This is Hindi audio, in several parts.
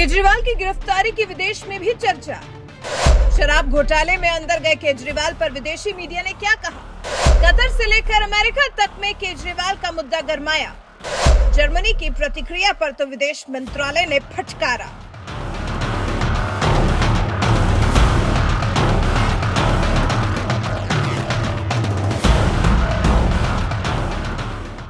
केजरीवाल की गिरफ्तारी की विदेश में भी चर्चा। शराब घोटाले में अंदर गए केजरीवाल पर विदेशी मीडिया ने क्या कहा? कतर से लेकर अमेरिका तक में केजरीवाल का मुद्दा गरमाया। जर्मनी की प्रतिक्रिया पर तो विदेश मंत्रालय ने फटकारा।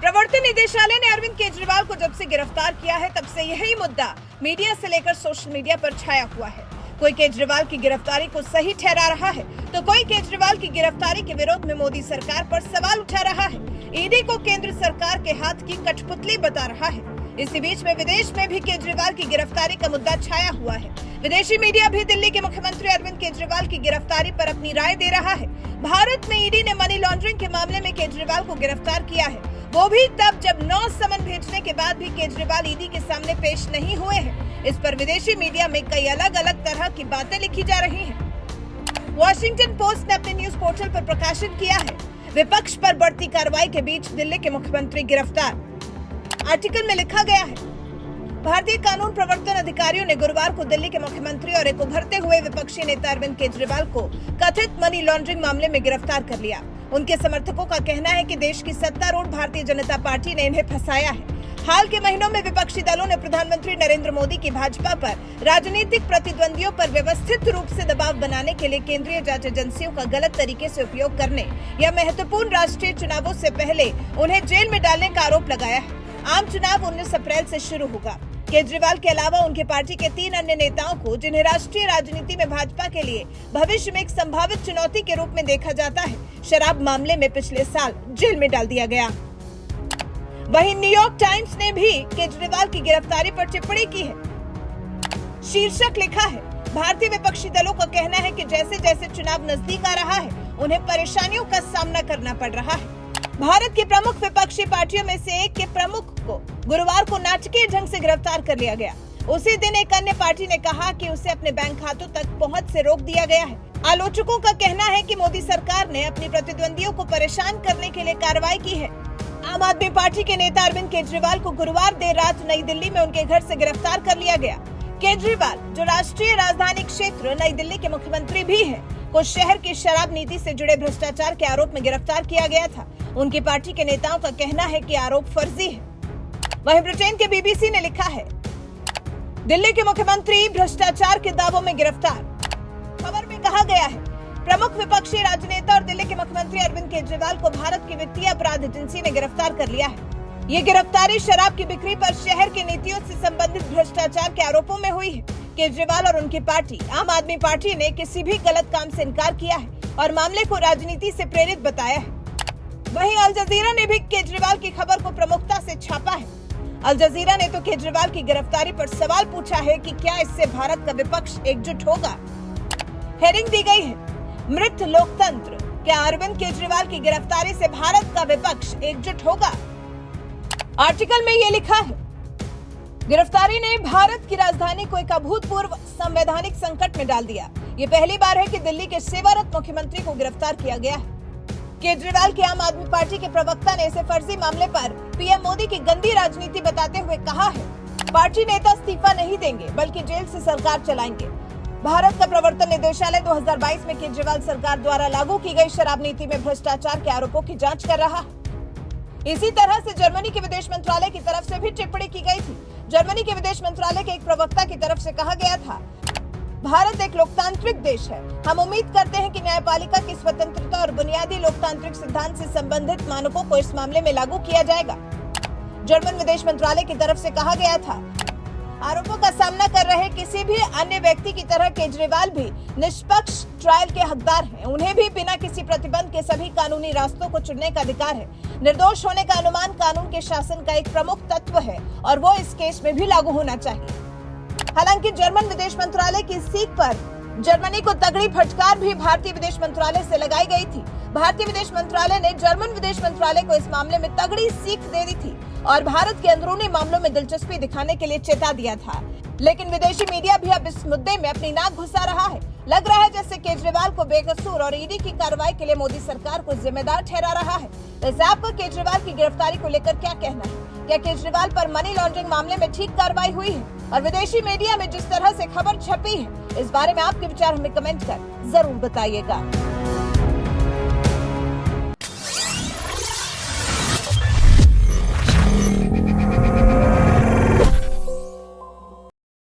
प्रवर्तन निदेशालय ने अरविंद केजरीवाल को जब से गिरफ्तार किया है तब से यही मुद्दा मीडिया से लेकर सोशल मीडिया पर छाया हुआ है। कोई केजरीवाल की गिरफ्तारी को सही ठहरा रहा है तो कोई केजरीवाल की गिरफ्तारी के विरोध में मोदी सरकार पर सवाल उठा रहा है। ईडी को केंद्र सरकार के हाथ की कठपुतली बता रहा है। इसी बीच में विदेश में भी केजरीवाल की गिरफ्तारी का मुद्दा छाया हुआ है। विदेशी मीडिया भी दिल्ली के मुख्यमंत्री अरविंद केजरीवाल की गिरफ्तारी पर अपनी राय दे रहा है। भारत में ईडी ने मनी लॉन्ड्रिंग के मामले में केजरीवाल को गिरफ्तार किया है, वो भी तब जब 9 समन भेजने के बाद भी केजरीवाल ईडी के सामने पेश नहीं हुए हैं। इस पर विदेशी मीडिया में कई अलग अलग तरह की बातें लिखी जा रही हैं। वॉशिंगटन पोस्ट ने अपने न्यूज पोर्टल पर प्रकाशित किया है, विपक्ष पर बढ़ती कार्रवाई के बीच दिल्ली के मुख्यमंत्री गिरफ्तार। आर्टिकल में लिखा गया है, भारतीय कानून प्रवर्तन अधिकारियों ने गुरुवार को दिल्ली के मुख्यमंत्री और एक उभरते हुए विपक्षी नेता अरविंद केजरीवाल को कथित मनी लॉन्ड्रिंग मामले में गिरफ्तार कर लिया। उनके समर्थकों का कहना है कि देश की सत्तारूढ़ भारतीय जनता पार्टी ने इन्हें फंसाया है। हाल के महीनों में विपक्षी दलों ने प्रधानमंत्री नरेंद्र मोदी की भाजपा पर राजनीतिक प्रतिद्वंदियों पर व्यवस्थित रूप से दबाव बनाने के लिए केंद्रीय जांच एजेंसियों का गलत तरीके से उपयोग करने या महत्वपूर्ण राष्ट्रीय चुनावों से पहले उन्हें जेल में डालने का आरोप लगाया है। आम चुनाव 19 अप्रैल से शुरू होगा। केजरीवाल के अलावा उनके पार्टी के 3 अन्य नेताओं को, जिन्हें राष्ट्रीय राजनीति में भाजपा के लिए भविष्य में एक संभावित चुनौती के रूप में देखा जाता है, शराब मामले में पिछले साल जेल में डाल दिया गया। वहीं न्यूयॉर्क टाइम्स ने भी केजरीवाल की गिरफ्तारी पर टिप्पणी की है। शीर्षक लिखा है, भारतीय विपक्षी दलों का कहना है कि जैसे जैसे चुनाव नजदीक आ रहा है उन्हें परेशानियों का सामना करना पड़ रहा है। भारत की प्रमुख विपक्षी पार्टियों में से एक के प्रमुख को गुरुवार को नाटकीय ढंग से गिरफ्तार कर लिया गया। उसी दिन एक अन्य पार्टी ने कहा कि उसे अपने बैंक खातों तक पहुंच से रोक दिया गया है। आलोचकों का कहना है कि मोदी सरकार ने अपनी प्रतिद्वंदियों को परेशान करने के लिए कार्रवाई की है। आम आदमी पार्टी के नेता अरविंद केजरीवाल को गुरुवार देर रात नई दिल्ली में उनके घर से गिरफ्तार कर लिया गया। केजरीवाल, जो राष्ट्रीय राजधानी क्षेत्र नई दिल्ली के मुख्यमंत्री भी हैं, को शहर की शराब नीति से जुड़े भ्रष्टाचार के आरोप में गिरफ्तार किया गया था। उनकी पार्टी के नेताओं का कहना है कि आरोप फर्जी है। वहीं ब्रिटेन के बीबीसी ने लिखा है, दिल्ली के मुख्यमंत्री भ्रष्टाचार के दावों में गिरफ्तार। खबर में कहा गया है, प्रमुख विपक्षी राजनेता और दिल्ली के मुख्यमंत्री अरविंद केजरीवाल को भारत की वित्तीय अपराध एजेंसी ने गिरफ्तार कर लिया है। ये गिरफ्तारी शराब की बिक्री पर शहर की नीतियों से संबंधित भ्रष्टाचार के आरोपों में हुई है। केजरीवाल और उनकी पार्टी आम आदमी पार्टी ने किसी भी गलत काम से इनकार किया है और मामले को राजनीति से प्रेरित बताया है। वहीं अल जजीरा ने भी केजरीवाल की खबर को प्रमुखता से छापा है। अल जजीरा ने तो केजरीवाल की गिरफ्तारी पर सवाल पूछा है कि क्या इससे भारत का विपक्ष एकजुट होगा। हेडिंग दी गई है, मृत लोकतंत्र, क्या अरविंद केजरीवाल की गिरफ्तारी से भारत का विपक्ष एकजुट होगा? आर्टिकल में ये लिखा है, गिरफ्तारी ने भारत की राजधानी को एक अभूतपूर्व संवैधानिक संकट में डाल दिया। ये पहली बार है कि दिल्ली के सेवारत मुख्यमंत्री को गिरफ्तार किया गया है। केजरीवाल के आम आदमी पार्टी के प्रवक्ता ने इसे फर्जी मामले पर पीएम मोदी की गंदी राजनीति बताते हुए कहा है, पार्टी नेता इस्तीफा नहीं देंगे बल्कि जेल से सरकार चलाएंगे। भारत का प्रवर्तन निदेशालय 2022 में केजरीवाल सरकार द्वारा लागू की गई शराब नीति में भ्रष्टाचार के आरोपों की जांच कर रहा है। इसी तरह से जर्मनी के विदेश मंत्रालय की तरफ से भी टिप्पणी की गई थी। जर्मनी के विदेश मंत्रालय के एक प्रवक्ता की तरफ से कहा गया था, भारत एक लोकतांत्रिक देश है। हम उम्मीद करते हैं कि न्यायपालिका की स्वतंत्रता और बुनियादी लोकतांत्रिक सिद्धांत से संबंधित मानकों को इस मामले में लागू किया जाएगा। जर्मन विदेश मंत्रालय की तरफ से कहा गया था, आरोपों का सामना कर रहे किसी भी अन्य व्यक्ति की तरह केजरीवाल भी निष्पक्ष ट्रायल के हकदार हैं। उन्हें भी बिना किसी प्रतिबंध के सभी कानूनी रास्तों को चुनने का अधिकार है। निर्दोष होने का अनुमान कानून के शासन का एक प्रमुख तत्व है और वो इस केस में भी लागू होना चाहिए। हालांकि जर्मन विदेश मंत्रालय की सीख पर जर्मनी को तगड़ी फटकार भी भारतीय विदेश मंत्रालय से लगाई गई थी। भारतीय विदेश मंत्रालय ने जर्मन विदेश मंत्रालय को इस मामले में तगड़ी सीख दे दी थी और भारत के अंदरूनी मामलों में दिलचस्पी दिखाने के लिए चेता दिया था। लेकिन विदेशी मीडिया भी अब इस मुद्दे में अपनी नाक घुसा रहा है। लग रहा है जैसे केजरीवाल को बेकसूर और ईडी की कार्रवाई के लिए मोदी सरकार को जिम्मेदार ठहरा रहा है। वैसे आपका केजरीवाल की गिरफ्तारी को लेकर क्या कहना है? क्या केजरीवाल पर मनी लॉन्ड्रिंग मामले में ठीक कार्रवाई हुई है? और विदेशी मीडिया में जिस तरह से खबर छपी है, इस बारे में आपके विचार हमें कमेंट कर जरूर बताइएगा।